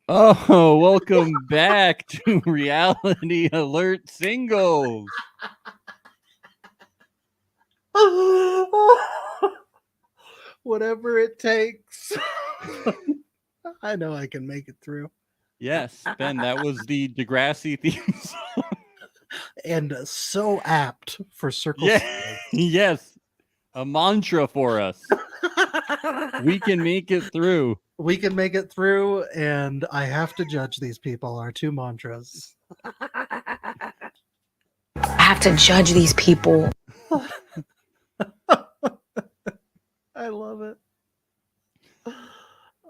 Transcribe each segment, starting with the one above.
Oh, welcome back to Reality Alert Singles. Whatever it takes. I know I can make it through. Yes, Ben, that was the Degrassi theme song. And so apt for Circle Yeah, yes, a mantra for us. We can make it through. We can make it through, and I have to judge these people. Our two mantras. I have to judge these people. I love it.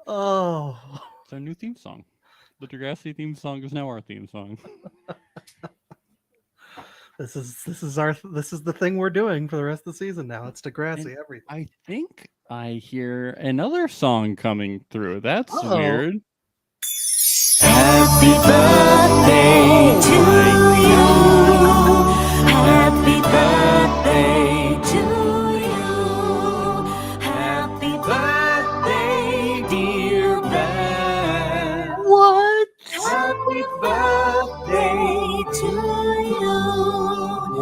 Oh, It's our new theme song. The Degrassi theme song is now our theme song. this is the thing we're doing for the rest of the season now. It's Degrassi everything. I think I hear another song coming through. That's Uh-oh. weird. Happy birthday to you. Happy birthday to you. Happy birthday, dear Ben. What? Happy birthday to you.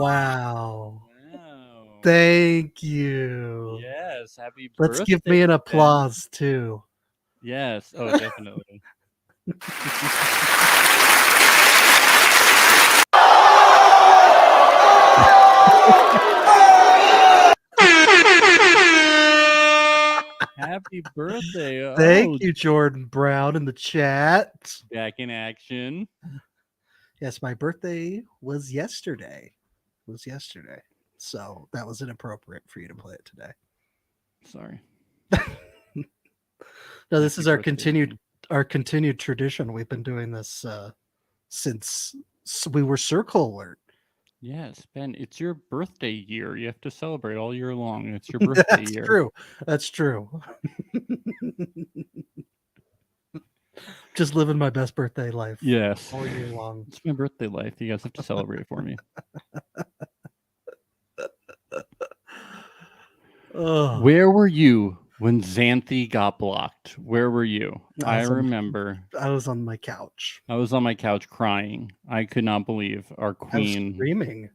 Wow. Wow. Thank you. Yes, happy Let's birthday. give me an Ben. applause too. Yes. Oh, definitely. Happy birthday. Thank you, Jordan Brown, in the chat. Back in action. Yes, my birthday was yesterday. So that was inappropriate for you to play it today. Sorry. No, this Happy is our birthday. continued tradition. We've been doing this since we were Circle Alert. Yes, Ben, it's your birthday year. You have to celebrate all year long. It's your birthday year. That's true. Just living my best birthday life. Yes. All year long. It's my birthday life. You guys have to celebrate it for me. Oh, Where were you when Xanthi got blocked? Where were you? I remember. I was on my couch. I was on my couch crying. I could not believe our I was queen. screaming.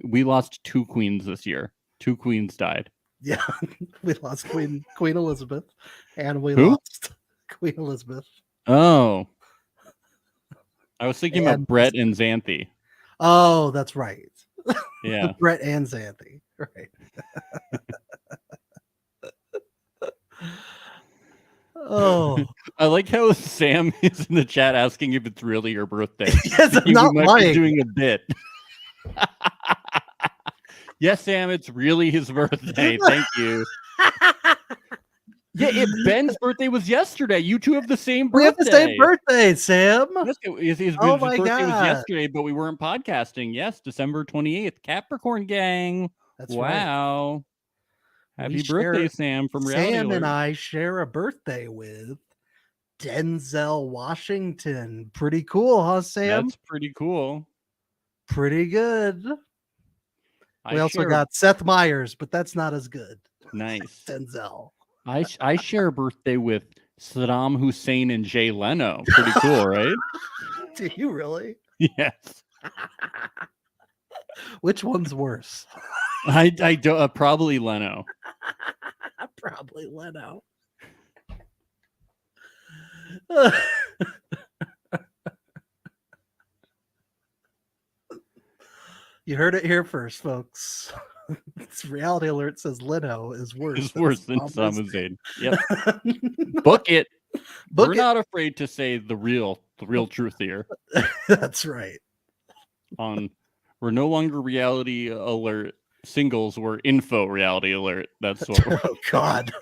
We lost 2 queens this year. 2 queens died. Yeah, we lost Queen Elizabeth, and we Who? lost Queen Elizabeth. Oh. I was thinking And- about Brett and Xanthi. Oh, that's right. Yeah. Brett and Xanthi. Right. Oh, I like how Sam is in the chat asking if it's really your birthday. yes, I'm We not might be lying. doing a bit. Yes, Sam, it's really his birthday. Thank you. Yeah, Ben's birthday was yesterday. You two have the same birthday. We have the same birthday, Sam. Yes, his Oh birthday my was God. yesterday, but we weren't podcasting. Yes, December 28th. Capricorn gang. That's right. Wow. Happy We birthday, share- Sam, from Reality Sam and Alert. I share a birthday with Denzel Washington. Pretty cool, huh, Sam? That's pretty cool. Pretty good. I We also share- got Seth Meyers, but that's not as good. Nice. Denzel. I share a birthday with Saddam Hussein and Jay Leno. Pretty cool, right? Do you really? Yes. Which one's worse? I do probably Leno. Probably Leno. You heard it here first, folks. It's Reality Alert says Leno is worse. It's worse than Saddam Saddam Hussein. Yep. Hussein. Book it. Book We're it. not afraid to say the real truth here. That's right. We're no longer Reality Alert singles. We're info Reality Alert. That's what we're. Oh God.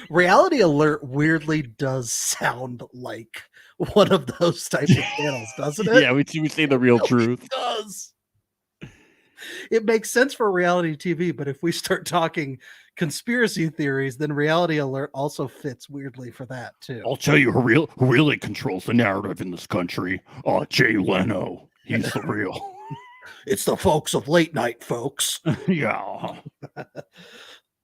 Reality Alert weirdly does sound like one of those types of channels, doesn't it? Yeah, we say the real truth. It does. It makes sense for reality TV, but if we start talking conspiracy theories, then Reality Alert also fits weirdly for that too. I'll tell you who really controls the narrative in this country. Jay Leno. He's the real. It's the folks of late night, folks. Yeah.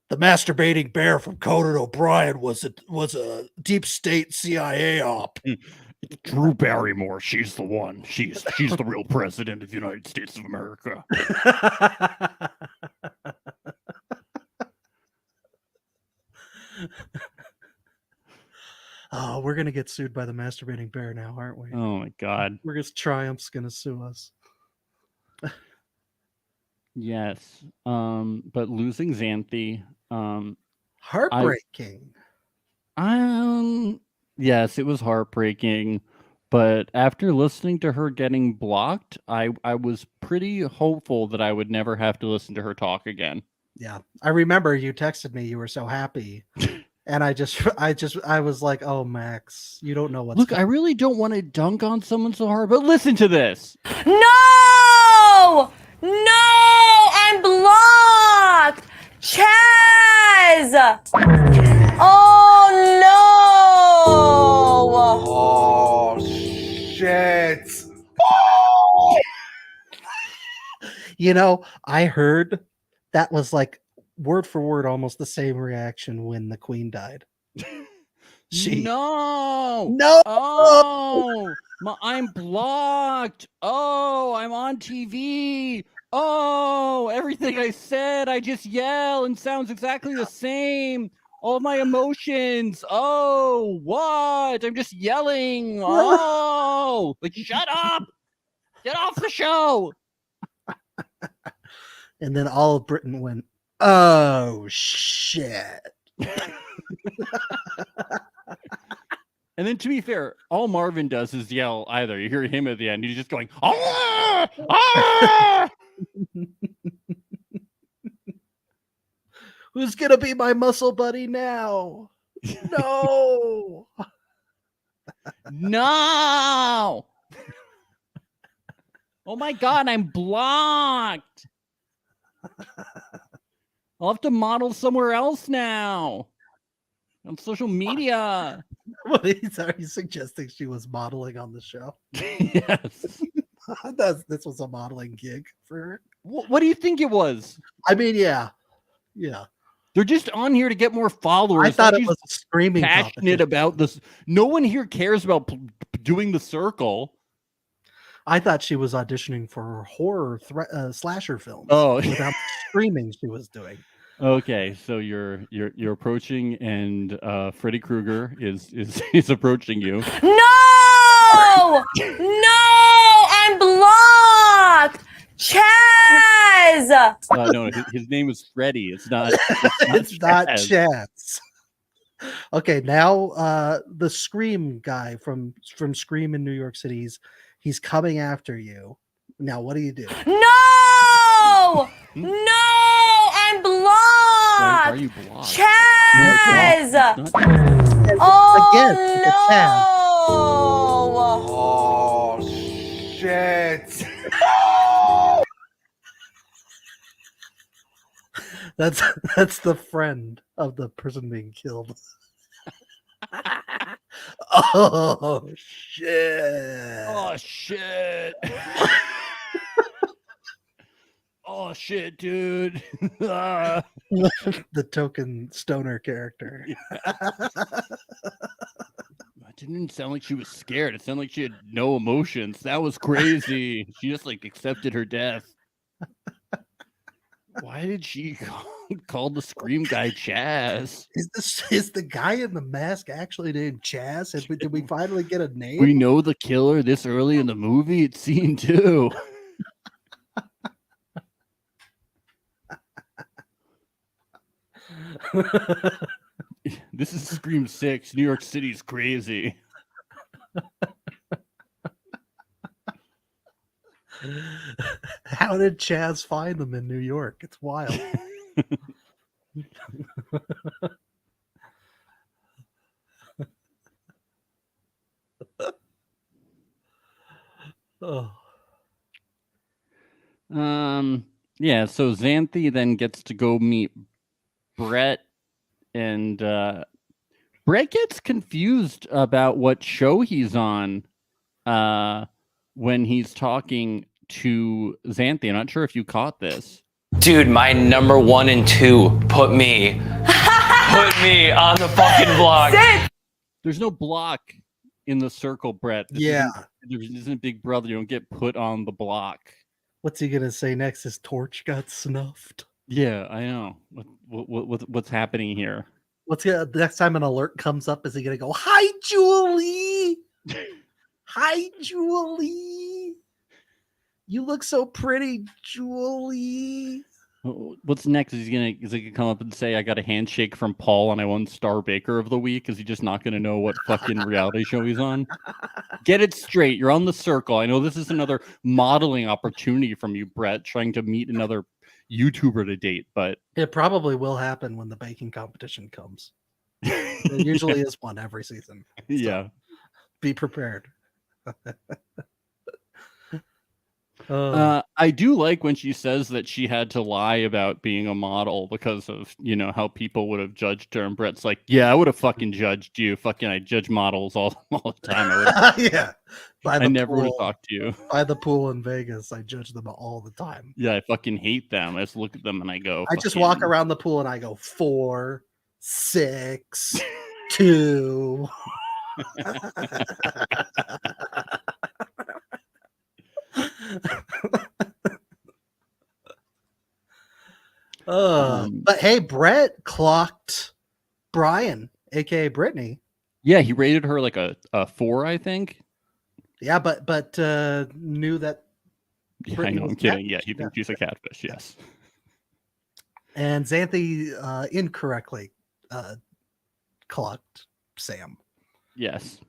The masturbating bear from Conan O'Brien was a deep state CIA op. Drew Barrymore. She's the one. She's the real president of the United States of America. Oh, we're gonna get sued by the masturbating bear now, aren't we? Oh my God. We're gonna Triumph's gonna sue us. Yes. But losing Xanthi. Heartbreaking. Yes, it was heartbreaking. But after listening to her getting blocked, I was pretty hopeful that I would never have to listen to her talk again. Yeah, I remember you texted me. You were so happy, and I was like, "Oh, Max, you don't know what's." Look, I really don't want to dunk on someone so hard, but listen to this. No! No! I'm blocked! Chaz! Oh no! Oh shit! You know, I heard that was like word for word almost the same reaction when the Queen died. No. No. Oh, I'm blocked. Oh, I'm on TV. Oh, everything I said, I just yell and sounds exactly the same. All my emotions. Oh, what? I'm just yelling. Oh, like shut up. Get off the show. And then all of Britain went, "Oh shit." And then, to be fair, all Marvin does is yell either. You hear him at the end. He's just going, "Ah! Ah!" Who's gonna be my muscle buddy now? No. No. Oh my God, I'm blocked. I'll have to model somewhere else now. On social media. What are you suggesting she was modeling on the show? Yes. This was a modeling gig for her. What do you think it was? I mean, yeah. They're just on here to get more followers. I thought Like it was a screaming passionate competition. about this. No one here cares about doing the circle. I thought she was auditioning for horror slasher films. Oh. Without screaming she was doing. Okay, so you're approaching, and Freddy Krueger is approaching you. No! No! I'm blocked! Chaz! No, his name is Freddy. It's not. It's not Chaz. Chance. Okay, now the Scream guy from Scream in New York City, he's coming after you. Now, what do you do? No! No! I'm Why are blocked! you blocked? Chaz! No, it's not. Oh Again, it's a Chaz. no! Oh shit! That's the friend of the person being killed. Oh shit! Oh shit! Oh shit, dude! Ah. The token stoner character. It didn't sound like she was scared. It sounded like she had no emotions. That was crazy. She just like accepted her death. Why did she call the Scream guy Chaz? Is the guy in the mask actually named Chaz? Did we finally get a name? We know the killer this early in the movie. It's scene 2. This is Scream 6. New York City's crazy. How did Chaz find them in New York? It's wild. Oh. Yeah, so Xanthi then gets to go meet Brett, and Brett gets confused about what show he's on. when he's talking to Xanthi. I'm not sure if you caught this. Dude, my number 1 and 2 put me on the fucking vlog. Sit. There's no block in the circle, Brett. This Yeah. isn't Big Brother. You don't get put on the block. What's he gonna say next? His torch got snuffed. Yeah, I know. What's happening here? The next time an alert comes up? Is he gonna go, "Hi, Julie"? Hi, Julie. You look so pretty, Julie. What's next? Is he gonna come up and say, "I got a handshake from Paul and I won Star Baker of the Week"? Is he just not gonna know what fucking reality show he's on? Get it straight. You're on the circle. I know this is another modeling opportunity from you, Brett, trying to meet another YouTuber to date, but It probably will happen when the baking competition comes. There usually is one every season. yeah. Be prepared. I do like when she says that she had to lie about being a model because of, how people would have judged her. And Brett's like, yeah, I would have fucking judged you. Fucking, I judge models all the time. Yeah. I never would have talked to you. By the pool in Vegas, I judge them all the time. Yeah, I fucking hate them. I just look at them and I go, I just walk around the pool and I go 4, 6, 2. But hey, Brett clocked Brian, aka Brittany. Yeah, he rated her like a 4, I think. Yeah, but knew that. Yeah, Brittany I know, was I'm kidding. Yeah, catfish, he thinks she's a catfish. Yes. And Xanthi incorrectly clocked Sam. Yes.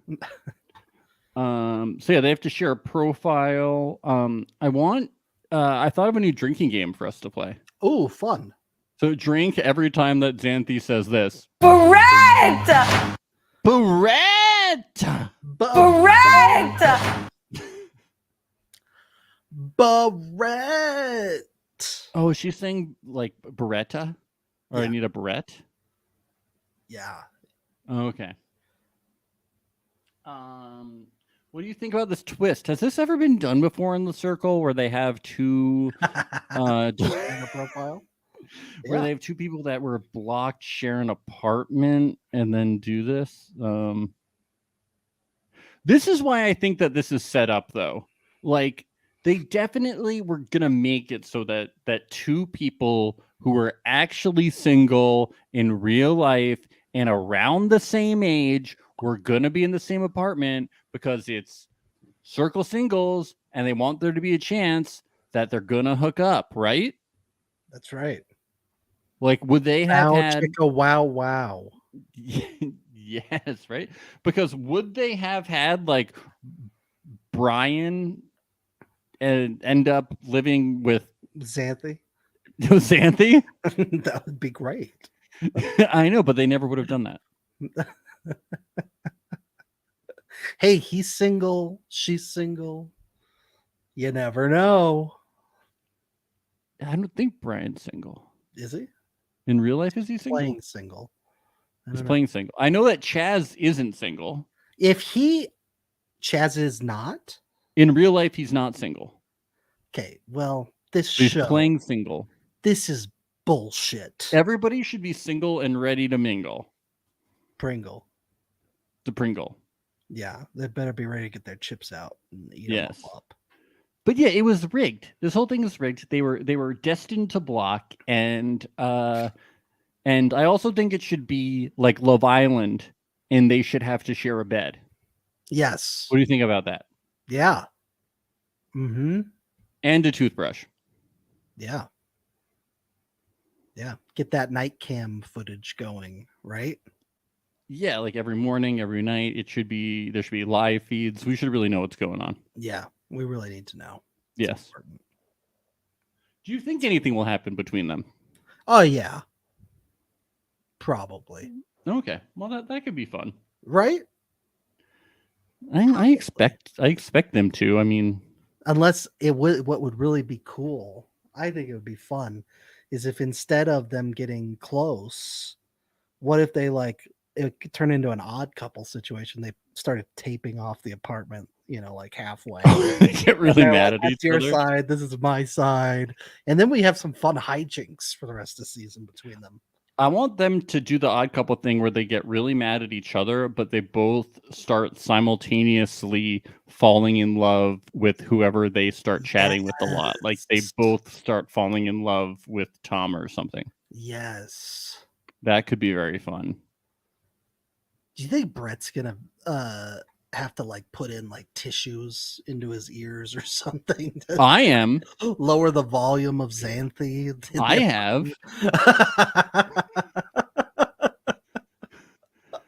So yeah, they have to share a profile. I thought of a new drinking game for us to play. Oh, fun. So drink every time that Xanthi says this. Correct. Brett! Correct. Barrett. Oh, is she saying like Beretta? Or I Yeah. need a Brett? Yeah. Oh, okay. What do you think about this twist? Has this ever been done before in the circle where they have two In the profile. where they have two people that were blocked share an apartment and then do this? This is why I think that this is set up though. Like they definitely were gonna make it so that two people who were actually single in real life and around the same age were gonna be in the same apartment because it's circle singles and they want there to be a chance that they're gonna hook up, right? That's right. Like, would they have Ow, had chicka, wow, wow. yes, right? Because would they have had like Brian and end up living with Xanthi. Xanthi? That would be great. I know, but they never would have done that. Hey, he's single. She's single. You never know. I don't think Brian's single. Is he? In real life, is he single? Playing single. I He's don't know. playing single. I know that Chaz isn't single. If Chaz is not, In real life, he's not single. okay, well, this He's show, playing single. this is bullshit. Everybody should be single and ready to mingle. Pringle. To Pringle. Yeah, they better be ready to get their chips out and eat 'em Yes. all up. But yeah, it was rigged. This whole thing is rigged. They were destined to block, and I also think it should be like Love Island, and they should have to share a bed. Yes. What do you think about that? Yeah. Mm-hmm. And a toothbrush. Yeah. Yeah. Get that night cam footage going, right? Yeah, like every morning, every night, there should be live feeds. We should really know what's going on. Yeah. We really need to know. It's Yes. important. Do you think anything will happen between them? Oh yeah. Probably. Okay. Well, that could be fun. Right? I expect them to. I mean, Unless what would really be cool, I think it would be fun, is if instead of them getting close, what if they it could turn into an odd couple situation? They started taping off the apartment like halfway. They get really They're mad like, at "That's each your other. side. This is my side." And then we have some fun hijinks for the rest of the season between them. I want them to do the Odd Couple thing where they get really mad at each other, but they both start simultaneously falling in love with whoever they start chatting with a lot. Like they Yes. both start falling in love with Tom or something. Yes. That could be very fun. Do you think Brett's gonna have to like put in like tissues into his ears or something to I am. lower the volume of Xanthi? I have.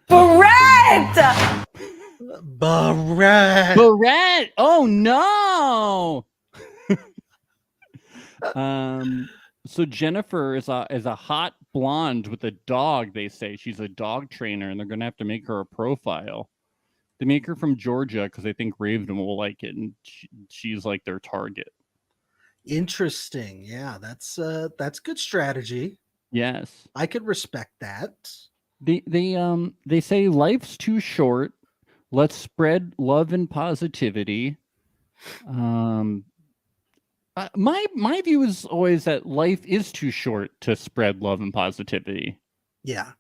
Brett! Brett. Barrett! Oh no! So Jennifer is a hot blonde with a dog. They say she's a dog trainer, and they're gonna have to make her a profile. They make her from Georgia because they think Raven will like it, and she's like their target. Interesting. Yeah, that's good strategy. Yes. I could respect that. They say life's too short. Let's spread love and positivity. My view is always that life is too short to spread love and positivity. Yeah.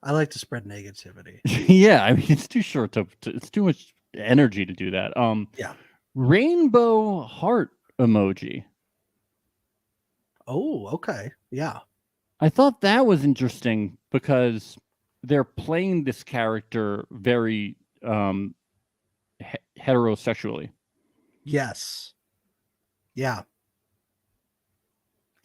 I like to spread negativity. Yeah, I mean it's too short to it's too much energy to do that. Yeah. Rainbow heart emoji. Oh, okay. Yeah. I thought that was interesting because they're playing this character very heterosexually. Yes. Yeah.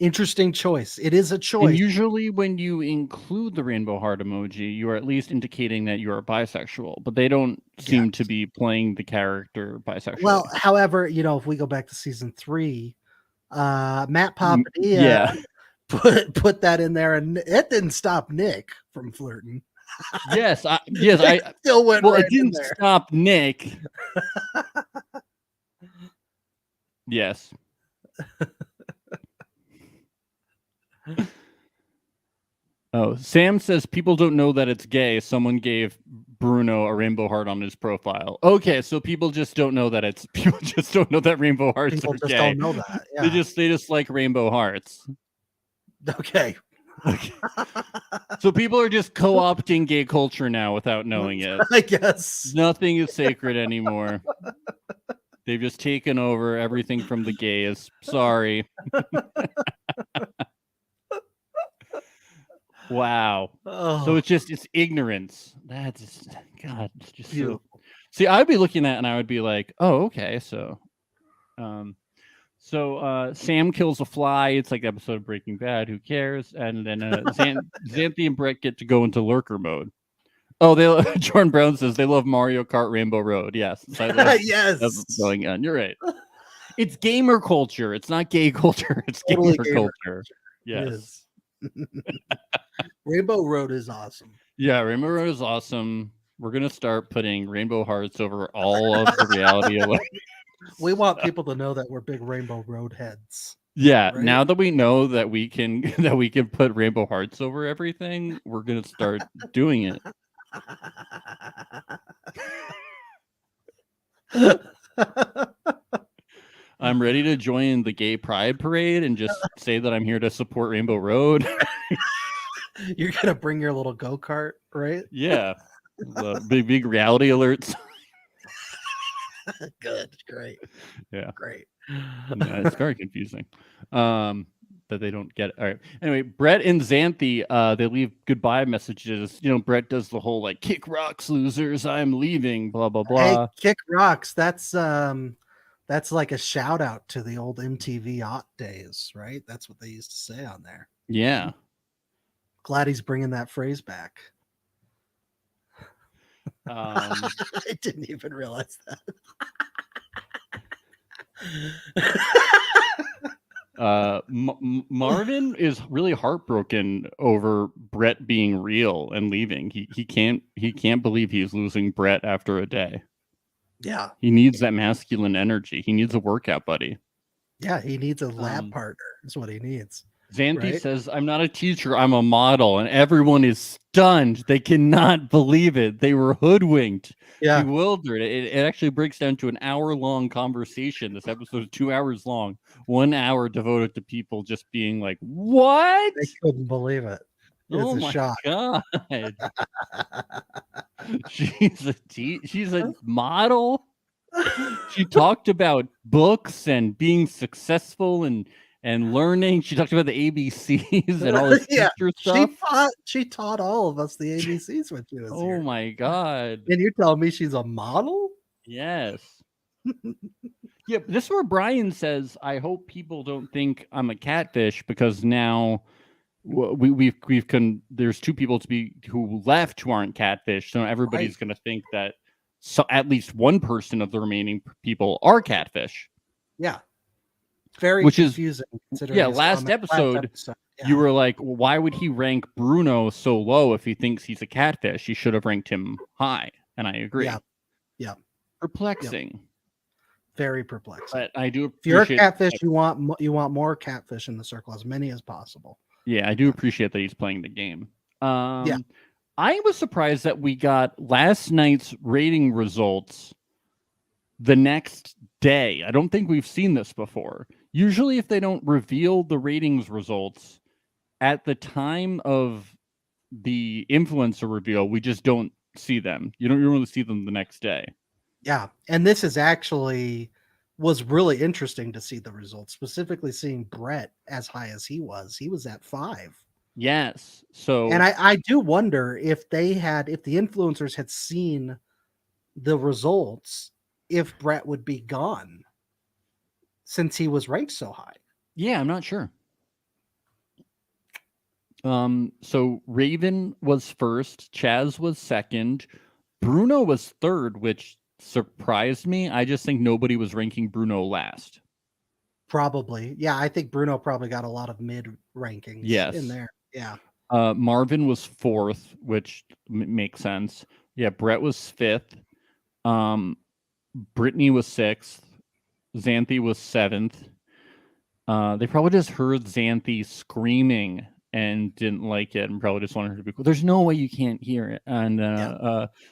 Interesting choice. It is a choice. And usually when you include the rainbow heart emoji, you are at least indicating that you are bisexual, but they don't seem to be playing the character bisexual. Well, however, if we go back to season 3, Matt Papadilla put that in there, and it didn't stop Nick from flirting. yes, I Still went well, right it didn't in there. stop Nick. Yes. Oh, Sam says people don't know that it's gay. Someone gave Bruno a rainbow heart on his profile. Okay, so people just don't know that people just don't know that rainbow hearts People are just gay. don't know that. Yeah. They just like rainbow hearts. Okay. So people are just co-opting gay culture now without knowing it. I guess. Nothing is sacred anymore. They've just taken over everything from the gays. Sorry. Wow. Oh, So it's ignorance. That's God. It's just beautiful. so. See, I'd be looking at it and I would be like, oh, okay. So, Sam kills a fly. It's like the episode of Breaking Bad. Who cares? And then Xanthi and Brett get to go into lurker mode. Oh, Jordan Brown says they love Mario Kart Rainbow Road. Yes. Yes. That's what's going on. You're right. It's gamer culture. It's not gay culture. It's Totally gamer gamer culture. It Yes. is. Rainbow Road is awesome. Yeah, Rainbow Road is awesome. We're gonna start putting rainbow hearts over all of the reality of it. We want people to know that we're big Rainbow Road heads. Yeah, Right? now that we know that we can put rainbow hearts over everything, we're gonna start doing it. I'm ready to join the gay pride parade and just say that I'm here to support Rainbow Road. You're gonna bring your little go-kart, right? Yeah. The big reality alerts. Good, great. Yeah. Great. Yeah, it's very confusing. That they don't get it. All right. Anyway, Brett and Xanthi, they leave goodbye messages. Brett does the whole like kick rocks, losers, I'm leaving, blah blah blah. Hey, kick rocks. That's like a shout out to the old MTV Hot days, right? That's what they used to say on there. Yeah. Glad he's bringing that phrase back. I didn't even realize that. Marvin is really heartbroken over Brett being real and leaving. He can't believe he's losing Brett after a day. Yeah. He needs that masculine energy. He needs a workout buddy. Yeah, he needs a lab partner. Is what he needs. Xanthi Right? says, "I'm not a teacher, I'm a model," and everyone is stunned. They cannot believe it. They were hoodwinked, Yeah. bewildered. It actually breaks down to an hour-long conversation. This episode is 2 hours long. 1 hour devoted to people just being like, "What? They couldn't believe it. It's Oh a my shock. god! She's a model." She talked about books and being successful and learning. She talked about the ABCs and all this Yeah, teacher stuff. She taught all of us the ABCs when she was Oh here. my god. And you're telling me she's a model? Yes. Yeah, this is where Brian says, "I hope people don't think I'm a catfish because now there's 2 people who left who aren't catfish, so everybody's going to think that at least one person of the remaining people are catfish." Yeah. Very Which is- confusing. Considering yeah, his last comment episode, yeah. You were like, well, why would he rank Bruno so low if he thinks he's a catfish? He should have ranked him high. And I agree. Yeah. Yeah. Perplexing. Very perplexing. But I do If you're a appreciate catfish, you want more catfish in the circle, as many as possible. Yeah, I do appreciate that he's playing the game. I was surprised that we got last night's rating results the next day. I don't think we've seen this before. Usually, if they don't reveal the ratings results at the time of the influencer reveal, we just don't see them. You don't really see them the next day. Yeah. And this is actually was really interesting to see the results, specifically seeing Brett as high as he was. He was at 5. Yes. So, And I do wonder if the influencers had seen the results, if Brett would be gone since he was ranked so high. yeah, I'm not sure. So Raven was first, Chaz was second, Bruno was third, which surprised me. I just think nobody was ranking Bruno last. Probably. Yeah, I think Bruno probably got a lot of mid rankings Yes. in there. Yeah. Marvin was fourth, which makes sense. Yeah, Brett was fifth. Brittany was sixth. Xanthi was seventh. They probably just heard Xanthi screaming and didn't like it and probably just wanted her to be cool. There's no way you can't hear it. And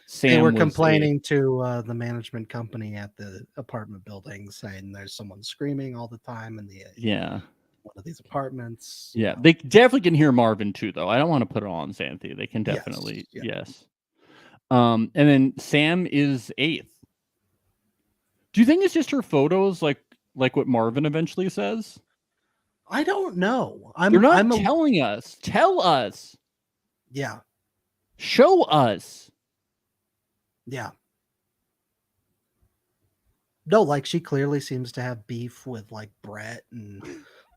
Sam They were was complaining to the management company at the apartment building, saying there's someone screaming all the time in the one of these apartments. Yeah, they definitely can hear Marvin too, though. I don't want to put it all on Xanthi. They can definitely, yes. And then Sam is eighth. Do you think it's just her photos, like what Marvin eventually says? I don't know. They're not telling us. Tell us. Yeah. Show us. Yeah. No, like she clearly seems to have beef with like Brett and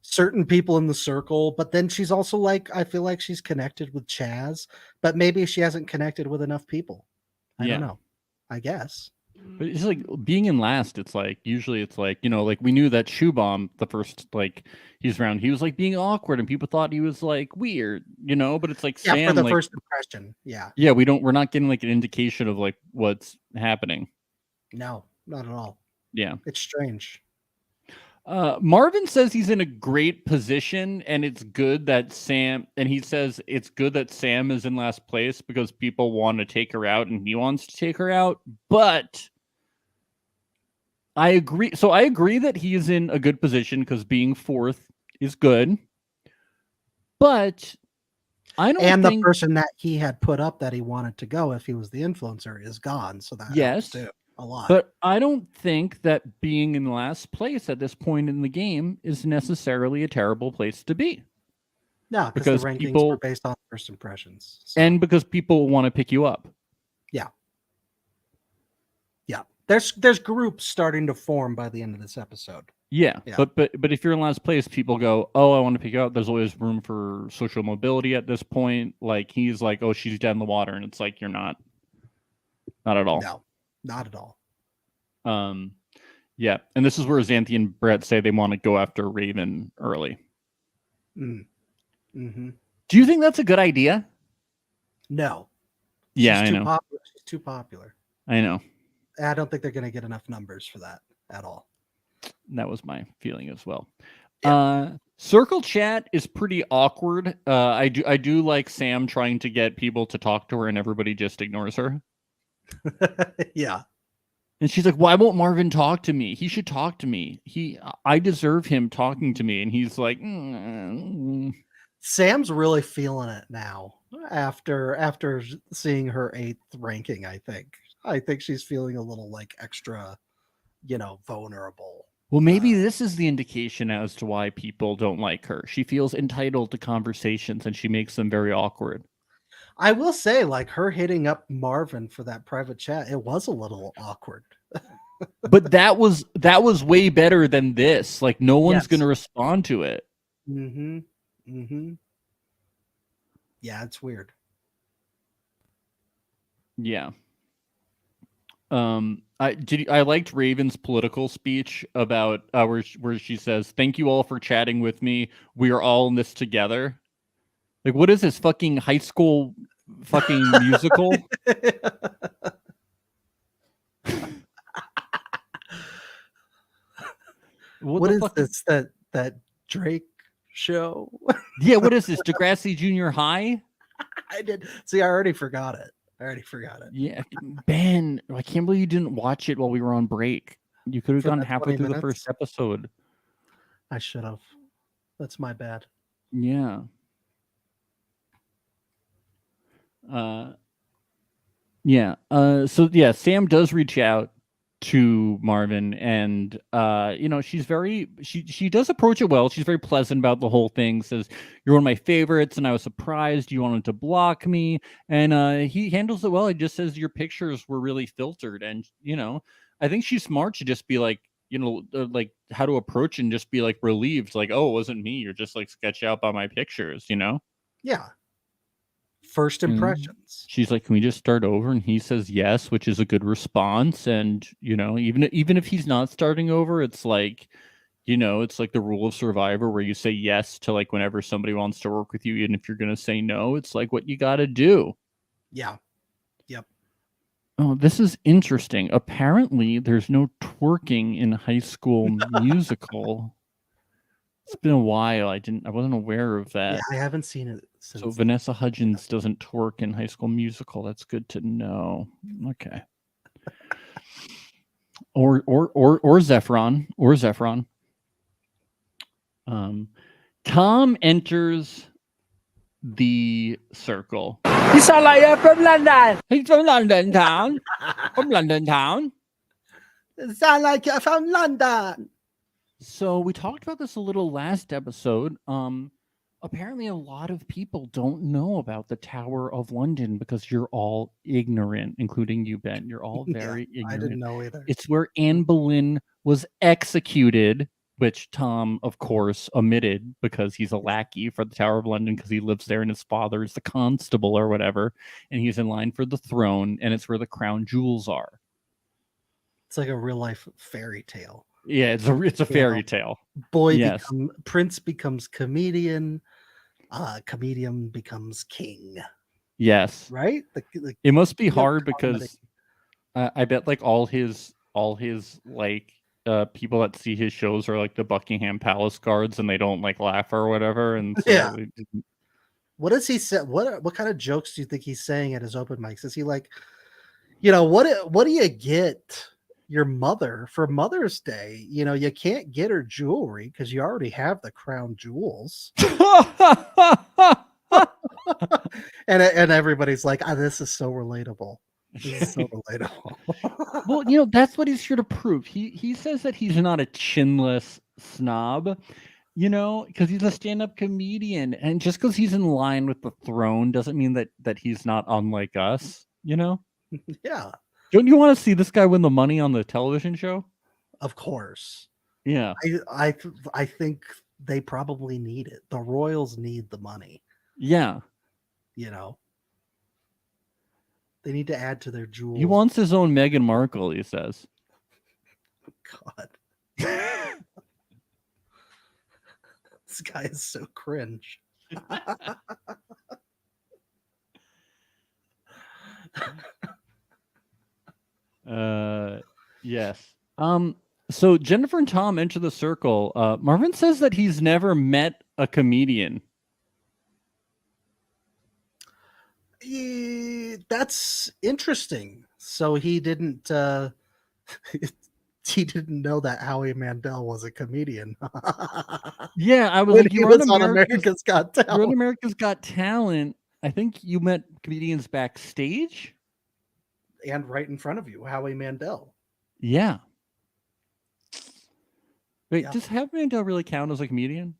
certain people in the circle, but then she's also like, I feel like she's connected with Chaz, but maybe she hasn't connected with enough people. I don't know. I guess. But it's like being in last, it's like usually it's like, like we knew that Shoe Bomb, the first he's around, he was like being awkward and people thought he was like weird, but it's like Sam for the first impression. Yeah. Yeah, we're not getting like an indication of like what's happening. No, not at all. Yeah. It's strange. Marvin says he's in a great position and it's good that Sam is in last place because people want to take her out and he wants to take her out. But I agree. So I agree that he is in a good position because being fourth is good. But I don't think the person that he had put up that he wanted to go if he was the influencer is gone. So that helps too. A lot. But I don't think that being in last place at this point in the game is necessarily a terrible place to be. No, because the rankings were based on first impressions. So. And because people want to pick you up. Yeah. Yeah. There's groups starting to form by the end of this episode. Yeah. But if you're in last place, people go, oh, I want to pick you up. There's always room for social mobility at this point. Like he's like, oh, she's dead in the water. And it's like, you're not. Not at all. No. Not at all. Yeah, and this is where Xanthi and Brett say they want to go after Raven early. Mm-hmm. Do you think that's a good idea? No. Yeah, I know. She's too popular. I know. I don't think they're going to get enough numbers for that at all. That was my feeling as well. Circle chat is pretty awkward. I do like Sam trying to get people to talk to her and everybody just ignores her. Yeah. And she's like, "Why won't Marvin talk to me? He should talk to me. I deserve him talking to me." And he's like, Sam's really feeling it now after seeing her 8th ranking. I think she's feeling a little like extra, vulnerable. Well, maybe this is the indication as to why people don't like her. She feels entitled to conversations and she makes them very awkward. I will say, like, her hitting up Marvin for that private chat, it was a little awkward. But that was way better than this. Like, no one's Yes. going to respond to it. Mm-hmm. Mm-hmm. Yeah, it's weird. Yeah. I liked Raven's political speech about where she says, "Thank you all for chatting with me. We are all in this together." Like, what is this fucking high school fucking musical? What is this? That Drake show? Yeah, what is this? Degrassi Junior High? I already forgot it. Yeah, Ben, I can't believe you didn't watch it while we were on break. You could have For gone that halfway 20 through the minutes? first episode. I should have. That's my bad. Yeah. Yeah. So yeah, Sam does reach out to Marvin and she does approach it well. She's very pleasant about the whole thing, says, "You're one of my favorites and I was surprised you wanted to block me." And he handles it well. He just says your pictures were really filtered, and I think she's smart to just be like, like how to approach and just be like relieved, like, "Oh, it wasn't me. You're just like sketched out by my pictures," Yeah. First impressions. She's like, "Can we just start over?" And he says yes, which is a good response. And even if he's not starting over, it's like, it's like the rule of Survivor where you say yes to like whenever somebody wants to work with you, even if you're gonna say no. It's like what you gotta do. Yeah. Yep. Oh, this is interesting. Apparently, there's no twerking in High School Musical. It's been a while. I wasn't aware of that. Yeah, I haven't seen it since. So Vanessa Hudgens doesn't twerk in High School Musical. That's good to know. Okay. Or Zephron. Tom enters the circle. You sound like you're from London. He's from London town. From London town. It sounds like you're from London. So we talked about this a little last episode. Apparently a lot of people don't know about the Tower of London because you're all ignorant, including you, Ben. You're all very ignorant. I didn't know either. It's where Anne Boleyn was executed, which Tom, of course, omitted because he's a lackey for the Tower of London because he lives there and his father is the constable or whatever, and he's in line for the throne, and it's where the crown jewels are. It's like a real life fairy tale. Yeah, it's a fairy tale. Prince becomes comedian, comedian becomes king. Yes, right. It must be hard because I bet like all his like people that see his shows are like the Buckingham Palace guards, and they don't like laugh or whatever. And so yeah. What does he say? What kind of jokes do you think he's saying at his open mics? Is he like, what do you get your mother for Mother's Day? You can't get her jewelry because you already have the crown jewels. and everybody's like, this is so relatable. This is so relatable. Well, that's what he's here to prove. He says that he's not a chinless snob, because he's a stand-up comedian, and just because he's in line with the throne doesn't mean that he's not unlike us. Yeah. Don't you want to see this guy win the money on the television show? Of course. Yeah. I think they probably need it. The royals need the money. Yeah. They need to add to their jewels. He wants his own Meghan Markle, he says. God. This guy is so cringe. Yes. So Jennifer and Tom enter the circle. Marvin says that he's never met a comedian. That's interesting. So he didn't he didn't know that Howie Mandel was a comedian. Yeah, I was When like, he you was were on America's Got You're on Talent. America's Got Talent. I think you met comedians backstage. And right in front of you, Howie Mandel. Yeah. Wait, Yeah. does Howie Mandel really count as a comedian?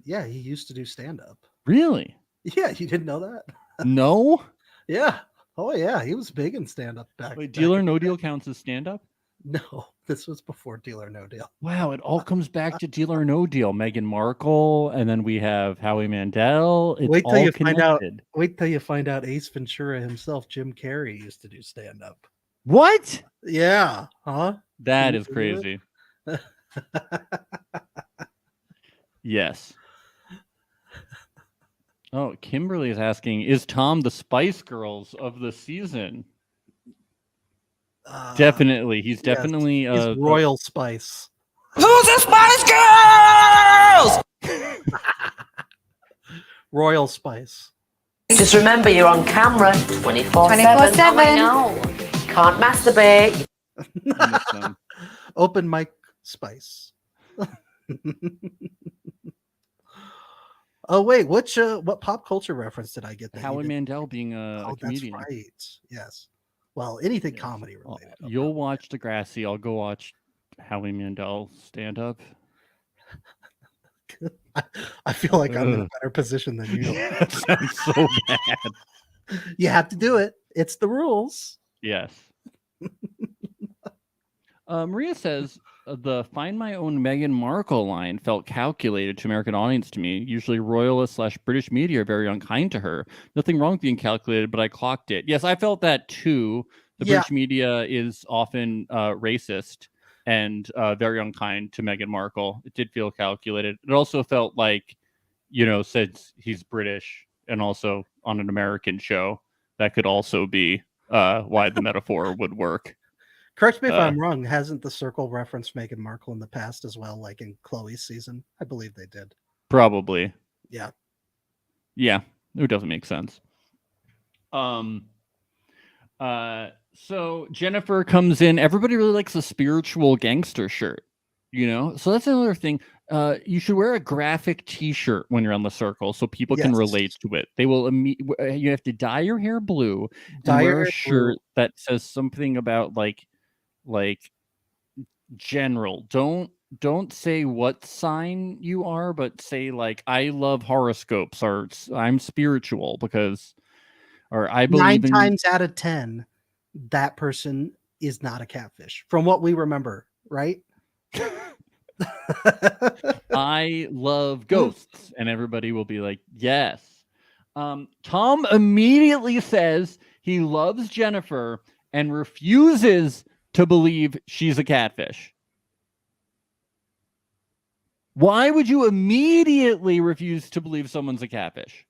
Yeah, he used to do stand-up. Really? Yeah, you didn't know that? No. Yeah. Oh yeah, he was big in stand-up back. Wait, back Deal or in No the day. Deal counts as stand-up? No, this was before Deal or No Deal. Wow, it all comes back to Deal or No Deal. Meghan Markle, and then we have Howie Mandel. It's Wait till all you find out. connected. Wait till you find out Ace Ventura himself, Jim Carrey, used to do stand-up. What? Yeah, huh? That you is believe crazy. Yes. Oh, Kimberly is asking, is Tom the Spice Girls of the season? Definitely. He's yes, definitely he's Royal Spice. Who's the Spice Girls? Royal Spice. Just remember, you're on camera 24/7. 24/7. I know. Can't masturbate. Open mic Spice. Oh wait, what pop culture reference did I get? That you Howie didn't- Mandel being a Oh, that's comedian. right. Yes. Well, anything Yes. comedy I'll- related. You'll watch Degrassi. I'll go watch Howie Mandel stand up. I feel like I'm in a Ugh. better position than you. That sounds so bad. You have to do it. It's the rules. Yes. Maria says the "Find My Own Meghan Markle" line felt calculated to American audience to me. Usually, royalist / British media are very unkind to her. Nothing wrong with being calculated, but I clocked it. Yes, I felt that too. The Yeah. British media is often racist and very unkind to Meghan Markle. It did feel calculated. It also felt like, since he's British and also on an American show, that could also be why the metaphor would work. Correct me if I'm wrong. Hasn't the circle referenced Meghan Markle in the past as well, like in Chloe's season? I believe they did. Probably. Yeah. Yeah, it doesn't make sense. So Jennifer comes in. Everybody really likes a spiritual gangster shirt, So that's another thing. You should wear a graphic T-shirt when you're on the circle, so people can Yes. relate to it. They will. You have to dye your hair blue. Dye And your wear a hair shirt that says something about like general. Don't say what sign you are, but say like I love horoscopes or I'm spiritual because, or I believe 9 in. times out of 10, that person is not a catfish, from what we remember, right? I love ghosts, and everybody will be like, yes. Tom immediately says he loves Jennifer and refuses to believe she's a catfish. Why would you immediately refuse to believe someone's a catfish?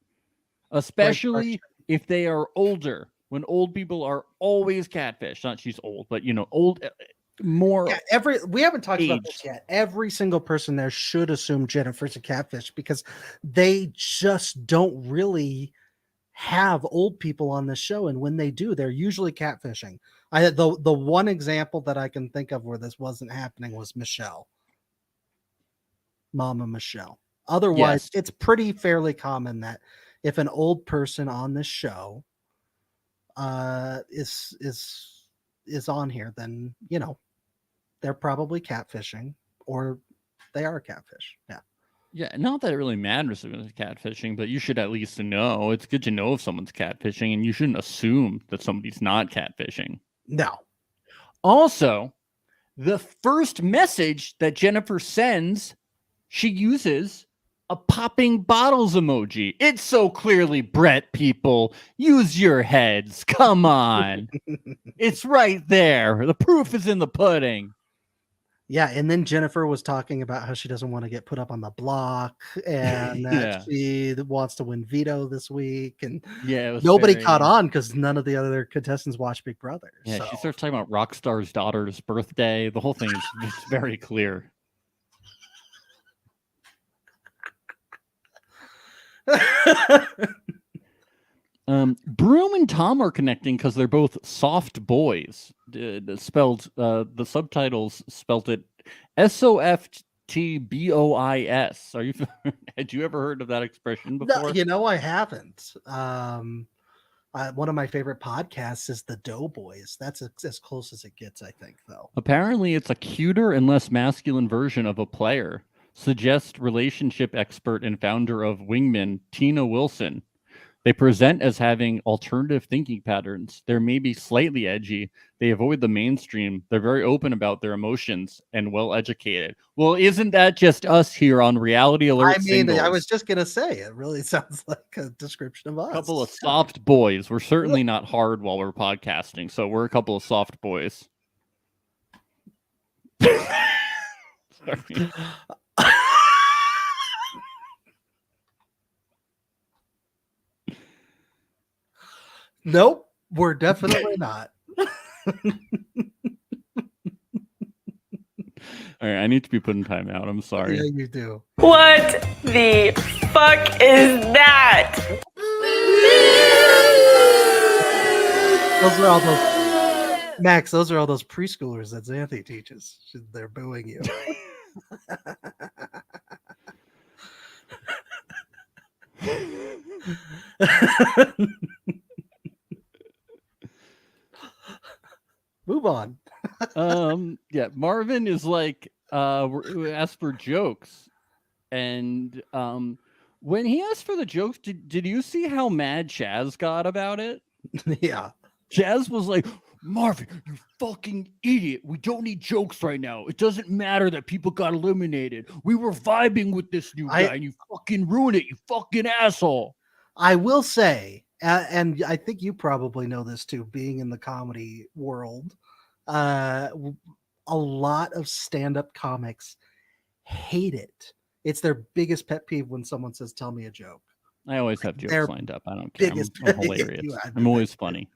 Especially if they are older. When old people are always catfish. Not she's old, but old more. Yeah, we haven't talked about this aged. yet. Every single person there should assume Jennifer's a catfish because they just don't really have old people on the show, and when they do, they're usually catfishing. The one example that I can think of where this wasn't happening was Michelle, Mama Michelle. Otherwise, Yes. it's pretty fairly common that if an old person on this show is on here, then they're probably catfishing or they are catfish. Yeah. Yeah, not that it really matters if it's catfishing, but you should at least know. It's good to know if someone's catfishing, and you shouldn't assume that somebody's not catfishing. No. Also, the first message that Jennifer sends, she uses a popping bottles emoji. It's so clearly Brett, people. Use your heads. Come on. It's right there. The proof is in the pudding. Yeah, and then Jennifer was talking about how she doesn't want to get put up on the block and that she wants to win veto this week, and Yeah, it was nobody caught very- on because none of the other contestants watched Big Brother. Yeah, so. she starts talking about Rockstar's daughter's birthday. The whole thing is it's very clear. Broom and Tom are connecting because they're both soft boys. Spelled the subtitles spelled it SOFTBOIS. Are you? Had you ever heard of that expression before? No, I haven't. One of my favorite podcasts is the Doughboys. That's as close as it gets, I think, though. Apparently, it's a cuter and less masculine version of a player. Suggests relationship expert and founder of Wingman, Tina Wilson. They present as having alternative thinking patterns. They're maybe slightly edgy. They avoid the mainstream. They're very open about their emotions and well educated. Well, isn't that just us here on Reality Alert? I mean, I was just gonna say it really sounds like a description of us. A couple of soft boys. We're certainly not hard while we're podcasting, so we're a couple of soft boys. Sorry. Nope, we're definitely not. All right, I need to be put in timeout. I'm sorry. Yeah, you do. What the fuck is that? Those are all those Max. Those are all those preschoolers that Xanthi teaches. They're booing you. Move on. Yeah, Marvin is like asked for jokes, and when he asked for the jokes, did you see how mad Chaz got about it? Yeah, Chaz was like, Marvin, you fucking idiot. We don't need jokes right now. It doesn't matter that people got eliminated. We were vibing with this new guy, and you fucking ruined it, you fucking asshole. I will say, and I think you probably know this too, being in the comedy world, a lot of stand-up comics hate it. It's their biggest pet peeve when someone says, "Tell me a joke." I always have jokes Their lined up. I don't care. biggest I'm pet peeve. hilarious. You I'm always funny.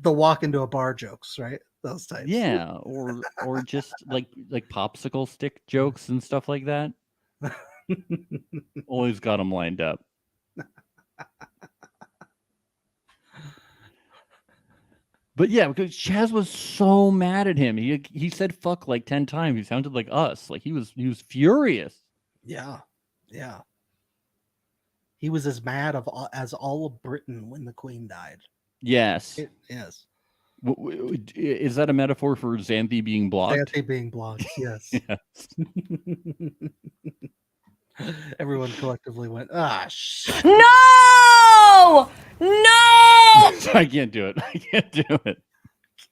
The walk into a bar jokes, right? Those types. Yeah, or just like popsicle stick jokes and stuff like that. Always got them lined up. But yeah, because Chaz was so mad at him. He said fuck like 10 times. He sounded like us. Like he was furious. Yeah. He was as mad as all of Britain when the Queen died. Yes. Yes. Is that a metaphor for Xanthi being blocked? Xanthi being blocked, yes. Yes. Everyone collectively went, shit. No! I can't do it. I can't do it.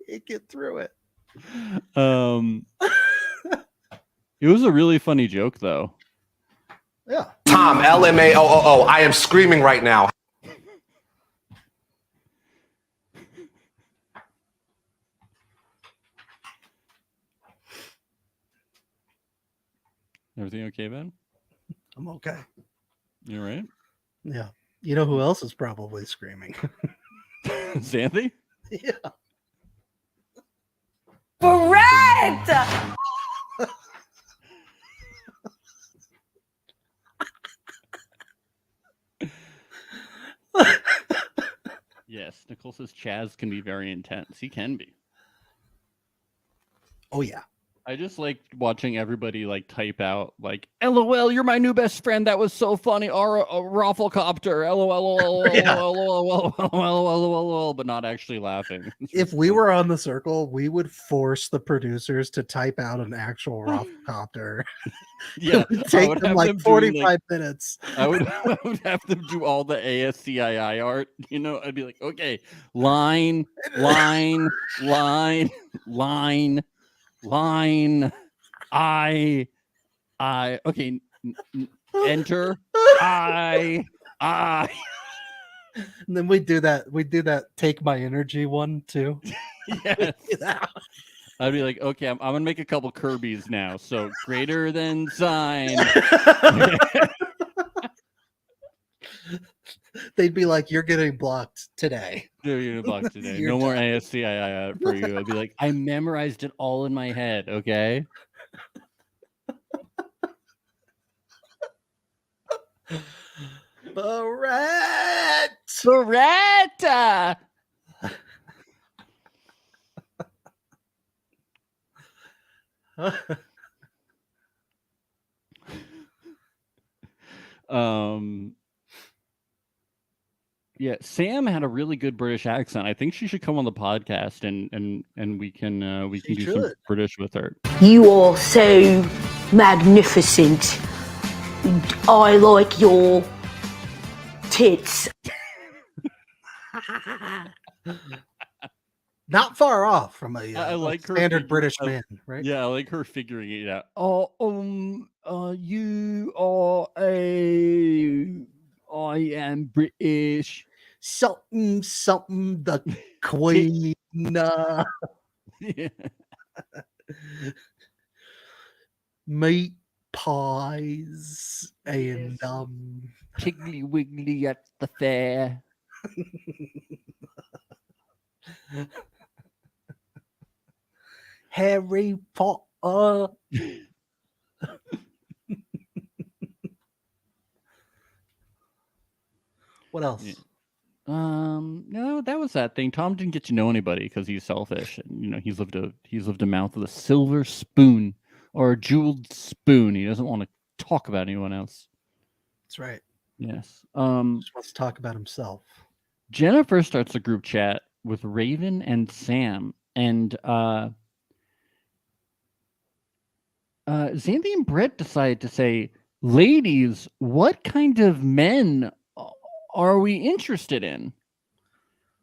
Can't get through it. It was a really funny joke, though. Yeah. Tom, LMAOOO. I am screaming right now. Everything okay, Ben? I'm okay. You all right? Yeah. You know who else is probably screaming? Xanthi? Yeah. Correct! Yes. Nicole says Chaz can be very intense. He can be. Oh, yeah. I just like watching everybody like type out like LOL, you're my new best friend. That was so funny. Or a Rafflecopter. LOL, but not actually laughing. If we were on the circle, we would force the producers to type out an actual Rafflecopter. Yeah, It would take them like 45 minutes. I would have them do all the ASCII art. You know, I'd be like, okay, line. Okay, enter. I. And then we do that take my energy one too. Yes. I'd be like, okay, I'm gonna make a couple Kirby's now. So greater than sign. They'd be like, "You're getting blocked today." Dude, you're blocked today. You're No more done. ASCII for you. I'd be like, I memorized it all in my head. Okay. Barrett. Beretta. Yeah, Sam had a really good British accent. I think she should come on the podcast and we can She do some should. British with her. You are so magnificent. I like your tits. Not far off from a, I like her standard figure- British I- man, right? Yeah, I like her figuring it out. You are a. I am British. Something, the queen. Yeah. Meat pies and Piggly Wiggly at the fair. Harry Potter. What else? Yeah. No, that was that thing. Tom didn't get to know anybody because he's selfish, and he's lived a mouth with a silver spoon or a jeweled spoon. He doesn't want to talk about anyone else. That's right. Yes. Just wants to talk about himself. Jennifer starts a group chat with Raven and Sam, and Xanthi and Brett decided to say, "Ladies, what kind of men are we interested in?"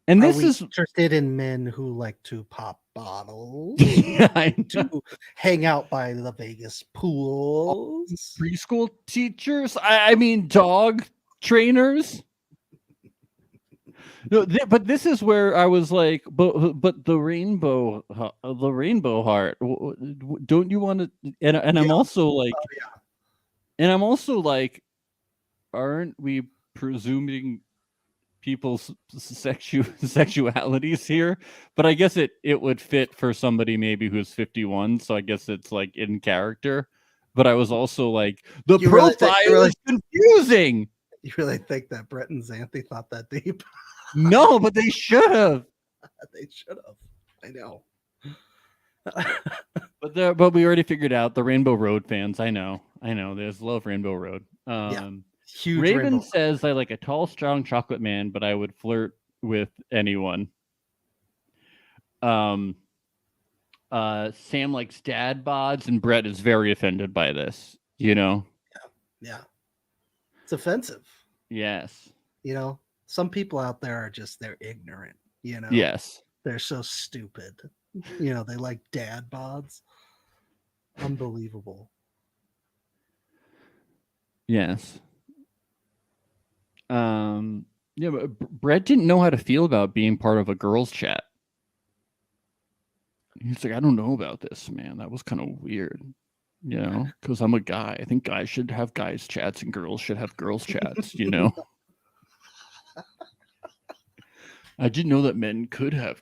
And Are this we is interested in men who like to pop bottles, yeah, I know. to hang out by the Vegas pools. Preschool teachers. I mean, dog trainers. No, but this is where I was like, but the rainbow heart. Don't you want to? And I'm also like, and I'm also like, aren't we presuming people's sexualities here? But I guess it would fit for somebody maybe who's 51, so I guess it's like in character. But I was also like, the You really profile think- you really- is confusing. You really think that Brett and Xanthi thought that deep? No, but they should have. They should have. I know. But we already figured out the Rainbow Road fans. I know. There's love Rainbow Road. Huge Raven rainbow. says, I like a tall, strong chocolate man, but I would flirt with anyone. Sam likes dad bods, and Brett is very offended by this. Yeah. It's offensive. Yes. Some people out there are just, they're ignorant. Yes. They're so stupid. They like dad bods. Unbelievable. Yes. Yeah, but Brett didn't know how to feel about being part of a girls' chat. He's like, I don't know about this, man. That was kind of weird, because I'm a guy. I think guys should have guys' chats and girls should have girls' chats, I didn't know that men could have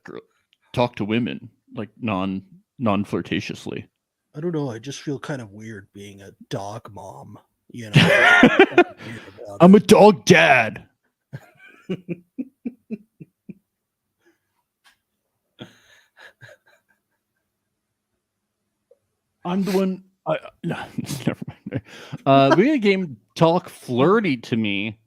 talk to women like non-flirtatiously. I don't know. I just feel kind of weird being a dog mom. I'm a dog dad. I'm the one. No, never mind. We had a game talk flirty to me.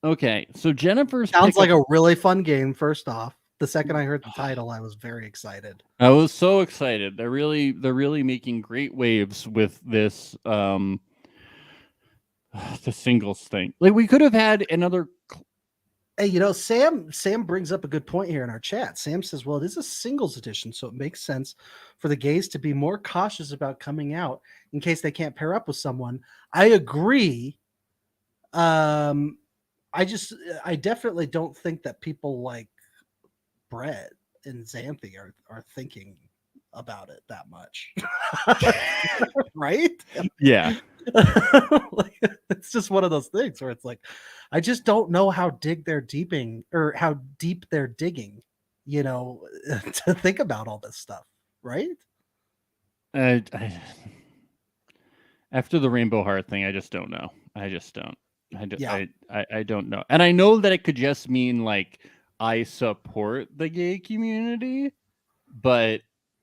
Okay, so Jennifer's Sounds like pickup- a really fun game. First off, the second I heard the title, I was very excited. I was so excited. They're really making great waves with this the singles thing. Like we could have had another. Hey, Sam brings up a good point here in our chat. Sam says, well, it is a singles edition, so it makes sense for the gays to be more cautious about coming out in case they can't pair up with someone. I agree. I definitely don't think that people like Brett and Xanthe are thinking about it that much. Right? Yeah. Like, it's just one of those things where it's like, I just don't know how deep they're digging, to think about all this stuff, right? After the Rainbow Heart thing, I just don't know. I just don't. Yeah. I don't know. And I know that it could just mean like I support the gay community, but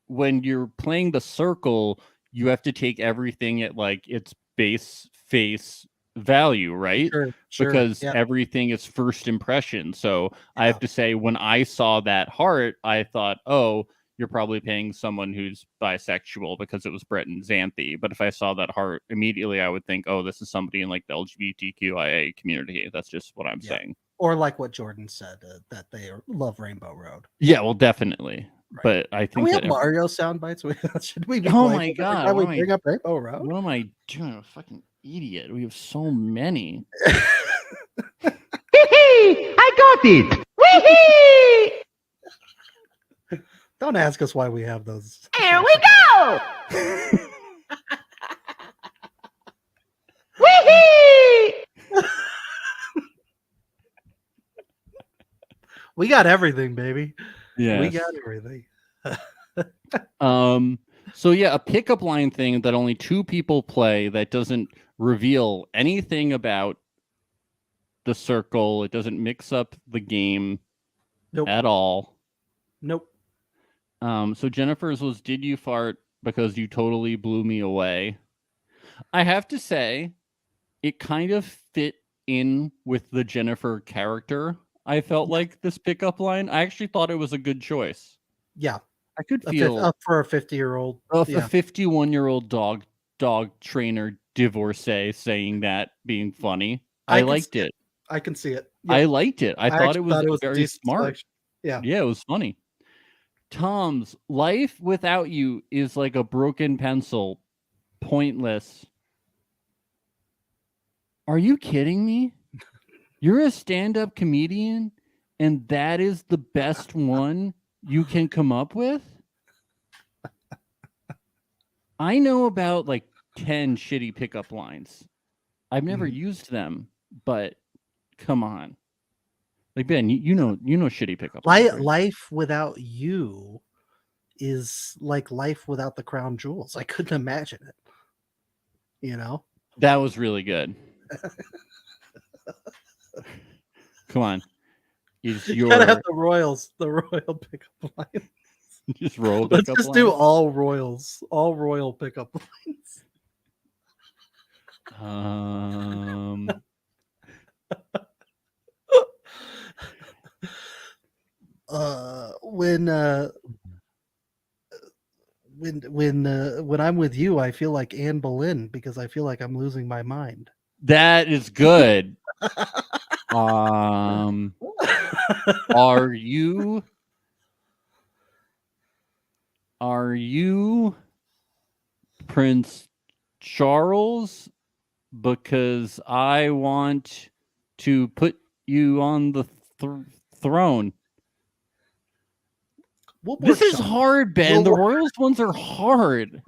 when you're playing the circle, you have to take everything at like its base face value, right? Sure. Because Yeah. everything is first impression. So I Yeah. have to say, when I saw that heart, I thought, oh, you're probably paying someone who's bisexual because it was Brett and Xanthe. But if I saw that heart immediately, I would think, oh, this is somebody in like the LGBTQIA community. That's just what I'm saying. Or like what Jordan said, that they love Rainbow Road. Yeah, well, definitely. Right. But I Can think we that have Mario sound bites? Should we? Be Oh playing my every God, time we what am I- bring up Rainbow Road. what am I doing? I'm a fucking idiot. We have so many. I got it! Wee-hee! Don't ask us why we have those. Here we go! Wee-hee! We got everything, baby. Yeah. We got everything. So yeah, a pickup line thing that only 2 people play that doesn't reveal anything about the circle. It doesn't mix up the game Nope. at all. Nope. So Jennifer's was, did you fart because you totally blew me away? I have to say, it kind of fit in with the Jennifer character. I felt like this pickup line. I actually thought it was a good choice. Yeah. I could A feel for a 50-year-old. a 51-year-old dog trainer divorcee saying that being funny. I liked it. I can see it. I liked it. I thought it actually was a very decent smart. selection. Yeah. Yeah, it was funny. Tom's life without you is like a broken pencil, pointless. Are you kidding me? You're a stand-up comedian, and that is the best one you can come up with? I know about like 10 shitty pickup lines. I've never used them, but come on. Like Ben, you know shitty pickup lines. Right? Life without you is like life without the crown jewels. I couldn't imagine it. You know? That was really good. Come on. Is You your gotta have the royal pickup line. just roll Let's pickup just do lines? all royal pickup lines. When I'm with you, I feel like Anne Boleyn because I feel like I'm losing my mind. That is good. Are you Prince Charles? Because I want to put you on the throne. This is hard, Ben. The Royals ones are hard.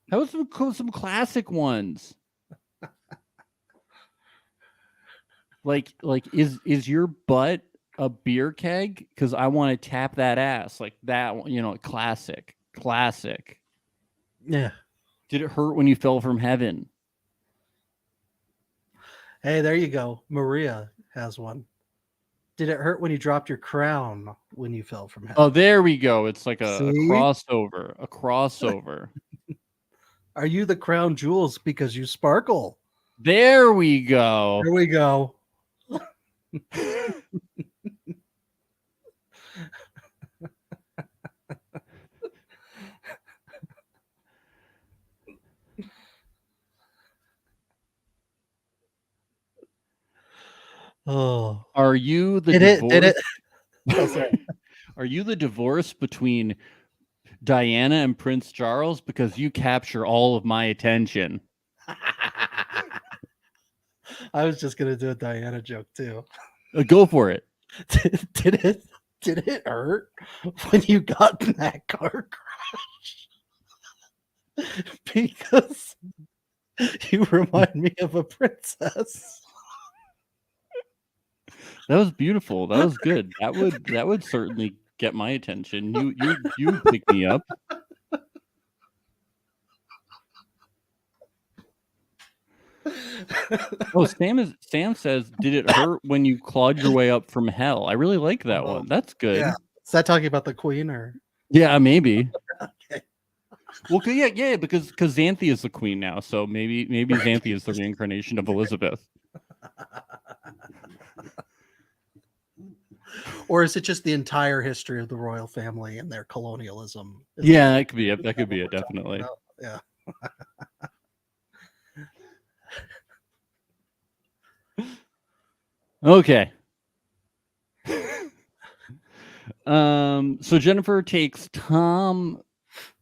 How about some classic ones? Like is your butt a beer keg? Because I want to tap that ass like that. Classic. Yeah. Did it hurt when you fell from heaven? Hey, there you go. Maria has one. Did it hurt when you dropped your crown when you fell from heaven? Oh, there we go. It's like a See? crossover. A crossover. Are you the crown jewels because you sparkle? There we go. There we go. Oh, Are you the did divorce? it? Oh, sorry. Are you the divorce between Diana and Prince Charles? Because you capture all of my attention. I was just gonna do a Diana joke too. Go for it. Did Did it hurt when you got in that car crash? Because you remind me of a princess. That was beautiful. That was good. That would certainly get my attention. You pick me up. Oh, Sam says, "Did it hurt when you clawed your way up from hell?" I really like that one. That's good. Yeah. Is that talking about the queen or? Yeah, maybe. Okay. Well, yeah, because Xanthi is the queen now, so maybe Xanthi is the reincarnation of Elizabeth. Or is it just the entire history of the royal family and their colonialism? Yeah, that could be it. That could be it. Definitely. Yeah. Okay. So Jennifer takes Tom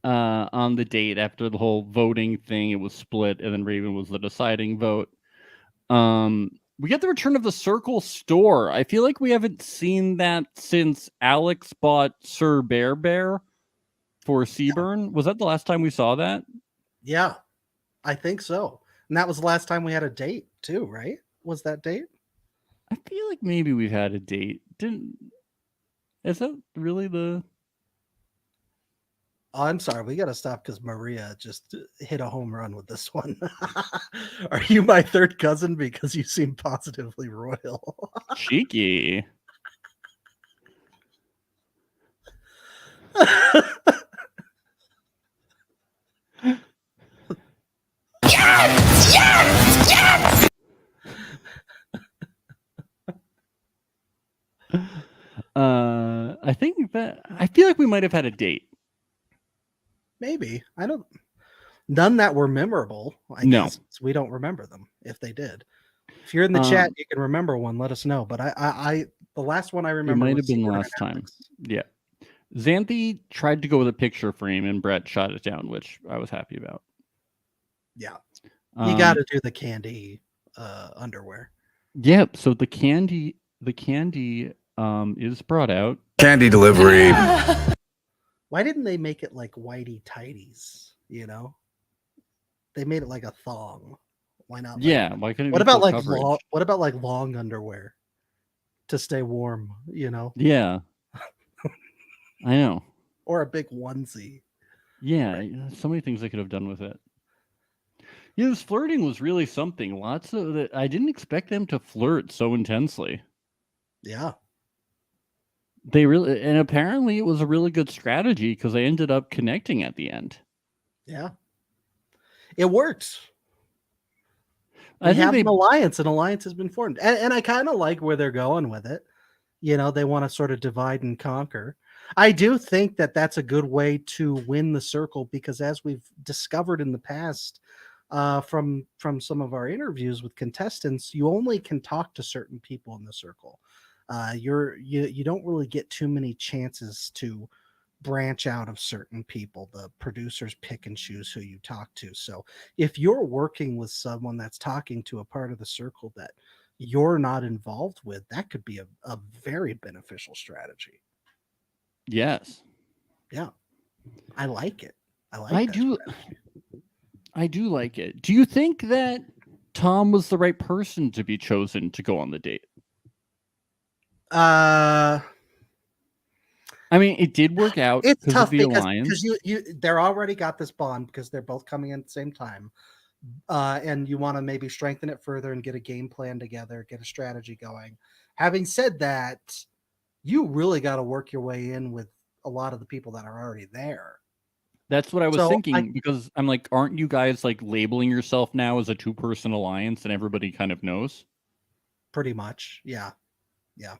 on the date after the whole voting thing. It was split, and then Raven was the deciding vote. We get the return of the Circle store. I feel like we haven't seen that since Alex bought Sir Bear for Seaburn. Was that the last time we saw that? Yeah, I think so. And that was the last time we had a date too, right? Was that date? I feel like maybe we've had a date. Is that really the... Oh, I'm sorry. We got to stop because Maria just hit a home run with this one. Are you my third cousin? Because you seem positively royal. Cheeky. I feel like we might have had a date. Maybe. I don't. None that were memorable. I guess we don't remember them if they did. If you're in the chat, you can remember one. Let us know. But I the last one I remember might have been last time. Yeah. Xanthi tried to go with a picture frame, and Brett shot it down, which I was happy about. Yeah. You got to do the candy underwear. Yep. So the candy is brought out. Candy delivery. Why didn't they make it like whitey tighties? You know, they made it like a thong. Why not? Yeah. Why couldn't? What about like long? What about like long underwear to stay warm? You know. Yeah. I know. Or a big onesie. Yeah, so many things they could have done with it. Yeah, this flirting was really something. Lots of that. I didn't expect them to flirt so intensely. Yeah. They really, and apparently it was a really good strategy because they ended up connecting at the end. Yeah. It worked. I think an alliance. An alliance has been formed. And I kind of like where they're going with it. You know, they want to sort of divide and conquer. I do think that that's a good way to win the circle because as we've discovered in the past from some of our interviews with contestants, you only can talk to certain people in the circle. You don't really get too many chances to branch out of certain people. The producers pick and choose who you talk to. So if you're working with someone that's talking to a part of the circle that you're not involved with, that could be a very beneficial strategy. Yes. Yeah. I like it. I do like it. Do you think that Tom was the right person to be chosen to go on the date? I mean, it did work out. It's tough of the alliance. because they're already got this bond because they're both coming in at the same time. And you want to maybe strengthen it further and get a game plan together, get a strategy going. Having said that, you really got to work your way in with a lot of the people that are already there. That's what I was thinking because I'm like, aren't you guys like labeling yourself now as a 2-person alliance and everybody kind of knows? Pretty much. Yeah. Yeah.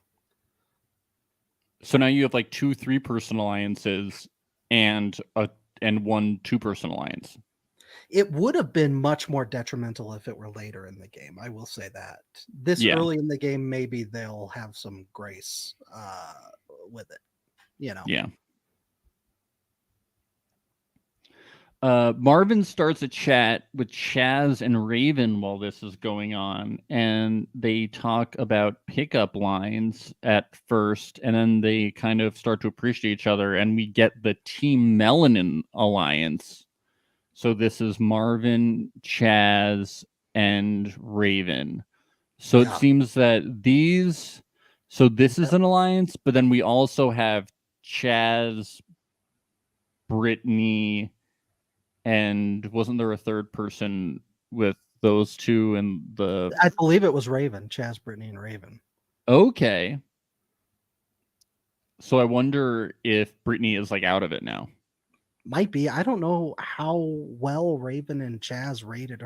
So now you have like 2 3-person alliances and 1 2-person alliance. It would have been much more detrimental if it were later in the game. I will say that. This early in the game, maybe they'll have some grace with it. You know. Yeah. Marvin starts a chat with Chaz and Raven while this is going on, and they talk about pickup lines at first, and then they kind of start to appreciate each other, and we get the Team Melanin alliance. So this is Marvin, Chaz, and Raven. So it seems that this is an alliance, but then we also have Chaz, Brittany, and wasn't there a third person with those two and the... I believe it was Raven, Chaz, Brittany, and Raven. Okay. So I wonder if Brittany is like out of it now. Might be. I don't know how well Raven and Chaz rated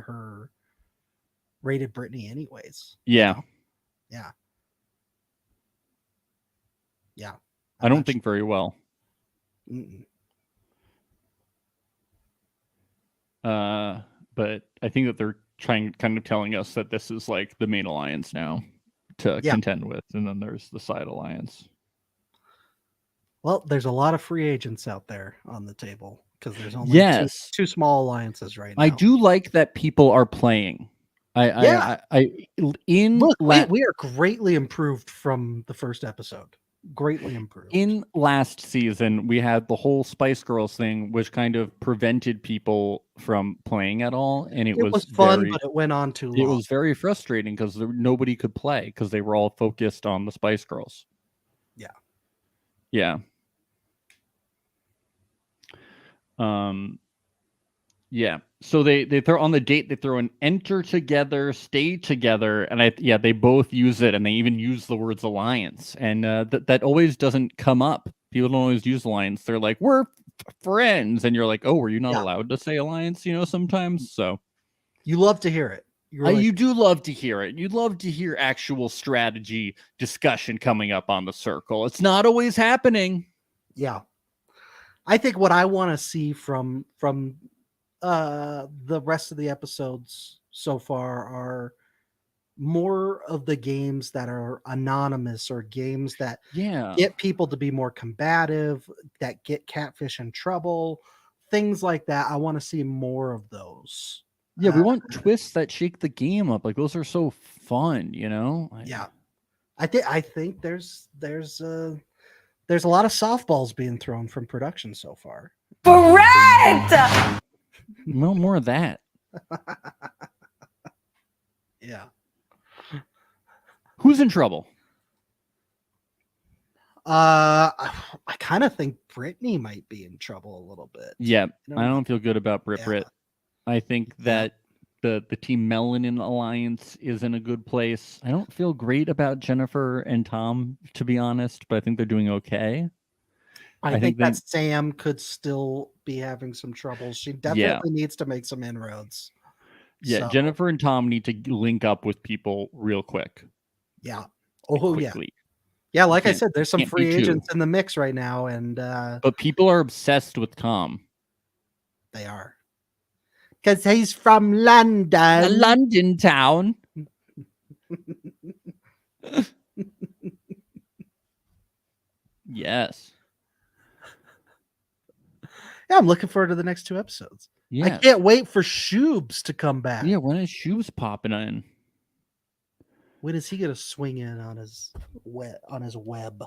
Brittany anyways. Yeah. Yeah. Yeah. I don't think very well. Mm-mm. But I think that they're kind of telling us that this is like the main alliance now to contend with, and then there's the side alliance. Well, there's a lot of free agents out there on the table because there's only two small alliances right now. I do like that people are playing. We are greatly improved from the first episode. Greatly improved. In last season, we had the whole Spice Girls thing, which kind of prevented people from playing at all, and it was fun, but it went on too long. It was very frustrating because nobody could play because they were all focused on the Spice Girls. Yeah. Yeah. So they throw on the date, they throw an enter together, stay together, and they both use it, and they even use the words alliance, and that always doesn't come up. People don't always use alliance. They're like, we're friends, and you're like, oh, were you not allowed to say alliance? Sometimes. So you love to hear it. You do love to hear it. You'd love to hear actual strategy discussion coming up on the circle. It's not always happening. Yeah. I think what I want to see from the rest of the episodes so far are more of the games that are anonymous, or games that get people to be more combative, that get Catfish in trouble, things like that. I want to see more of those. Yeah, we want twists that shake the game up. Like, those are so fun, Yeah, I think there's a lot of softballs being thrown from production so far. Correct! No more of that. Yeah. Who's in trouble? I kind of think Brittany might be in trouble a little bit. Yeah, I don't feel good about Brit. I think that the Team Melanin alliance is in a good place. I don't feel great about Jennifer and Tom, to be honest, but I think they're doing okay. I think that Sam could still be having some trouble. She definitely needs to make some inroads. Yeah, so Jennifer and Tom need to link up with people real quick. Yeah. Oh, quickly. Yeah, like I said, there's some free agents in the mix right now, and but people are obsessed with Tom. They are. Because he's from London. A London town. Yes. Yeah, I'm looking forward to the next 2 episodes. Yeah. I can't wait for Shoobs to come back. Yeah, when is Shoobs popping in? When is he gonna swing in on his web?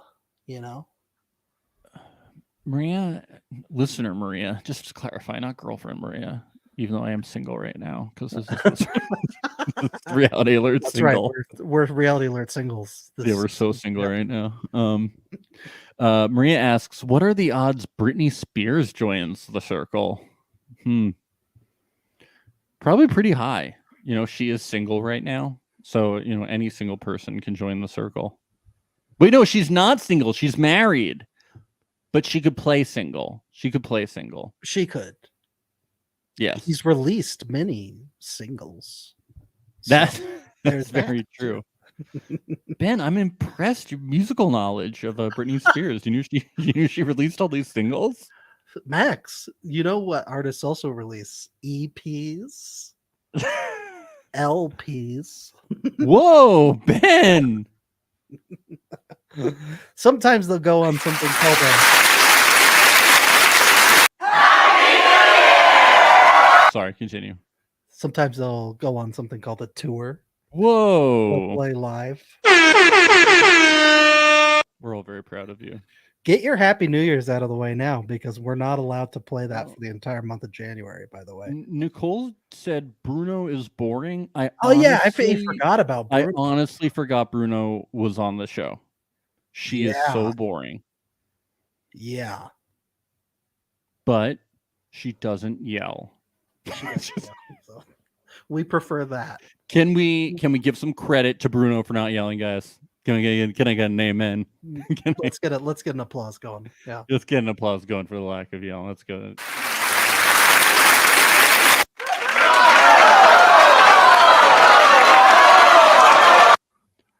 Maria, listener Maria, just to clarify, not girlfriend Maria, even though I am single right now, because this is Reality Alert single. Right. We're Reality Alert singles. We're so single right now. Maria asks, what are the odds Britney Spears joins the circle? Probably pretty high. She is single right now. So, any single person can join the circle. Wait, no, she's not single. She's married. But she could play single. She could. Yes. He's released many singles. That's very true. Ben, I'm impressed. Your musical knowledge of Britney Spears. You knew she released all these singles? Max, you know what artists also release? EPs, LPs. Whoa, Ben! Sometimes they'll go on something called a Sorry, continue. Sometimes they'll go on something called a tour. They'll Whoa. play live. We're all very proud of you. Get your Happy New Year's out of the way now, because we're not allowed to play that for the entire month of January, by the way. Nicole said Bruno is boring. I forgot about I Bruno. honestly forgot Bruno was on the show. She is so boring, Yeah. but she doesn't yell. So, we prefer that. Can we give some credit to Bruno for not yelling, guys? Can I get an amen? Let's get an applause going. Yeah. Let's get an applause going for the lack of yelling. Let's go.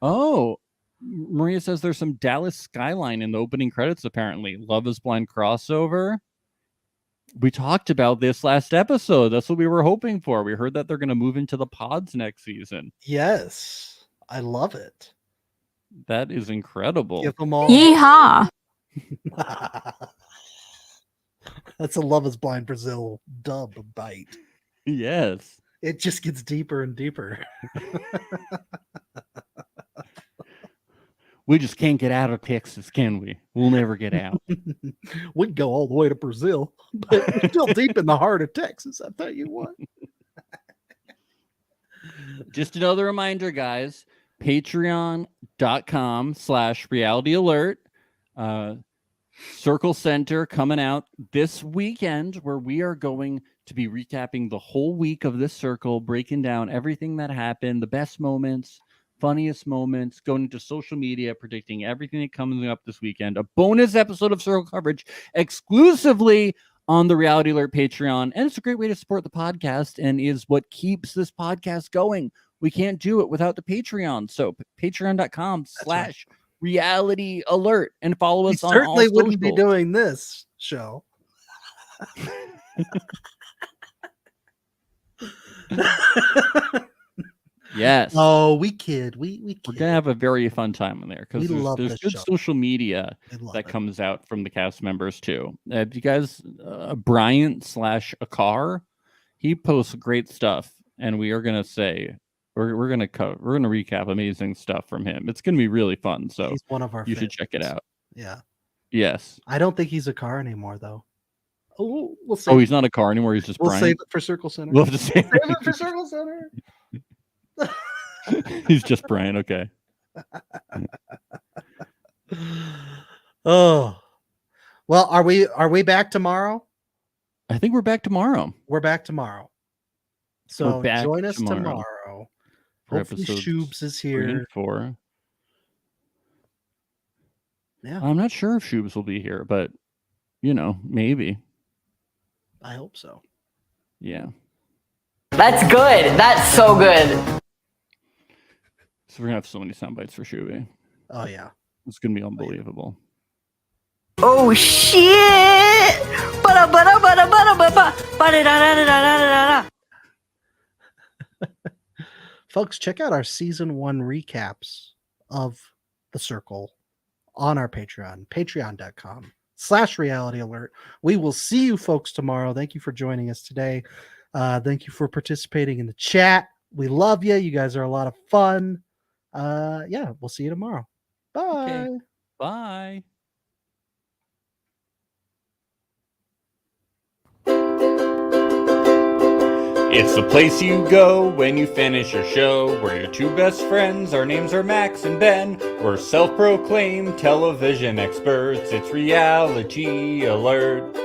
Oh, Maria says there's some Dallas skyline in the opening credits, apparently. Love is Blind crossover. We talked about this last episode. That's what we were hoping for. We heard that they're going to move into the pods next season. Yes. I love it. That is incredible. Give them all. Yeehaw. That's a Love is Blind Brazil dub bite. Yes. It just gets deeper and deeper. We just can't get out of Texas, can we? We'll never get out. We can go all the way to Brazil, but we're still deep in the heart of Texas. I tell you what. Just another reminder, guys. Patreon.com/reality alert. Circle Center coming out this weekend, where we are going to be recapping the whole week of this circle, breaking down everything that happened, the best moments, funniest moments, going into social media, predicting everything that comes up this weekend. A bonus episode of Circle coverage exclusively on the Reality Alert Patreon. And it's a great way to support the podcast and is what keeps this podcast going. We can't do it without the Patreon. So patreon.com/reality alert and follow us on all certainly wouldn't be socials. doing this show. Yes. Oh, we kid. We We're kid. gonna have a very fun time in there because We love there's this good show. social media I love that it. comes out from the cast members too. If you guys, Bryant/Akar, he posts great stuff, and we are gonna say we're gonna recap amazing stuff from him. It's gonna be really fun. So He's one of our you should check it favorites. out. Yeah. Yes. I don't think he's a car anymore, though. Oh, we'll save Oh, he's not a car anymore. He's just We'll Bryant. save it for Circle Center. We'll have to say Save it for Circle Center. he's just Brian. Okay. Oh, well, are we back tomorrow? I think we're back tomorrow. We're back tomorrow. So We're back join us tomorrow tomorrow. for Hopefully, episodes Shoobs is 3 and here. 4. Yeah, I'm not sure if Shoobs will be here, but maybe. I hope so. Yeah. That's good. That's so good. So we're gonna have so many sound bites for Shuby. Oh yeah. It's gonna be unbelievable. Oh shit! Ba-da-ba-da-ba-da-ba-da-ba. Folks, check out our season 1 recaps of The Circle on our Patreon, patreon.com/reality alert. We will see you folks tomorrow. Thank you for joining us today. Thank you for participating in the chat. We love you. You guys are a lot of fun. Yeah, we'll see you tomorrow. Bye. Okay. Bye. It's the place you go when you finish your show. We're your 2 best friends. Our names are Max and Ben. We're self-proclaimed television experts. It's Reality Alert.